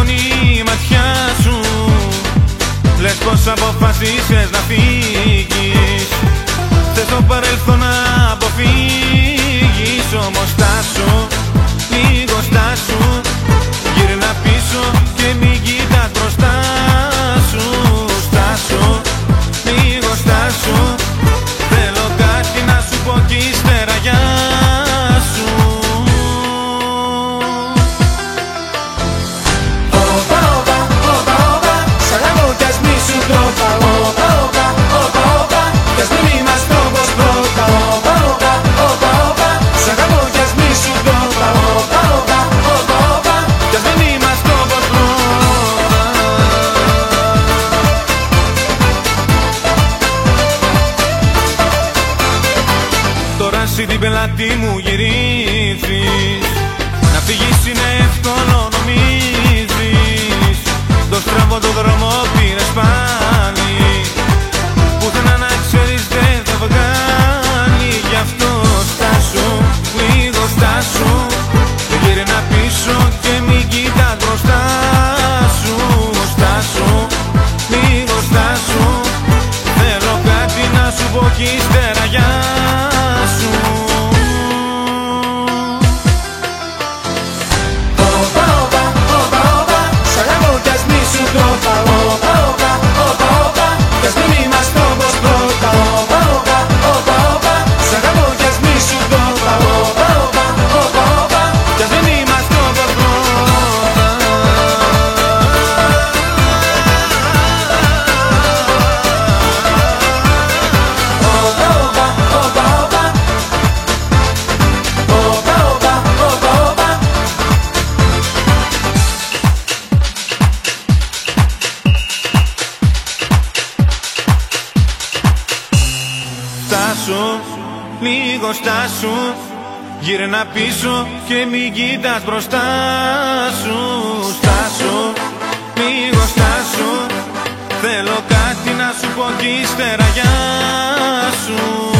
σκοτώνει η ματιά σου. Λες πως αποφασίσες να φύγεις. Θες το παρελθόν να αποφύγεις. Όμως στάσου, λίγο στάσου. Γύρνα πίσω και μην κοιτάς μπροστά σου. Στάσου, λίγο στάσου. Θέλω κάτι να σου πω κι ύστερα γεια σου. Όπα, όπα, όπα, όπα, σ' αγαπώ κι ας μη σου το είπα. Όπα, όπα, όπα, όπα, κι ας μην είμαστε όπως πρώτα. Όπα, όπα, όπα, όπα, σ' αγαπώ κι ας μη σου το είπα. Όπα, όπα, όπα, όπα, κι ας μην είμαστε όπως πρώτα. Τώρα εσύ την πελάτη μου γυρίζεις. Να φύγεις είναι εύκολο νομίζεις. Το στραβό το δρόμο πήρες πάλι. Πουθενά να ξέρεις δεν θα βγάλει. Γι' αυτό στάσου, λίγο στάσου. Γύρνα πίσω και μην κοιτάς μπροστά σου. Στάσου, λίγο στάσου. Θέλω κάτι να σου πω κι ύστερα γεια σου. όπα, όπα, όπα, όπα, σ' αγαπώ κι ας μη σου το είπα. Όπα, όπα, όπα, όπα, κι ας μην είμαστε όπως πρώτα. Όπα, όπα, όπα, όπα, σ' αγαπώ κι ας μη σου το είπα. Όπα, όπα, όπα, όπα, κι ας μην είμαστε όπως πρώτα. όπα, όπα, όπα, όπα, όπα, όπα, όπα, όπα. Στάσου, λίγο στάσου. Γύρνα πίσω και μην κοιτάς μπροστά σου. Στάσου, λίγο στάσου. Θέλω κάτι να σου πω κι ύστερα γεια σου.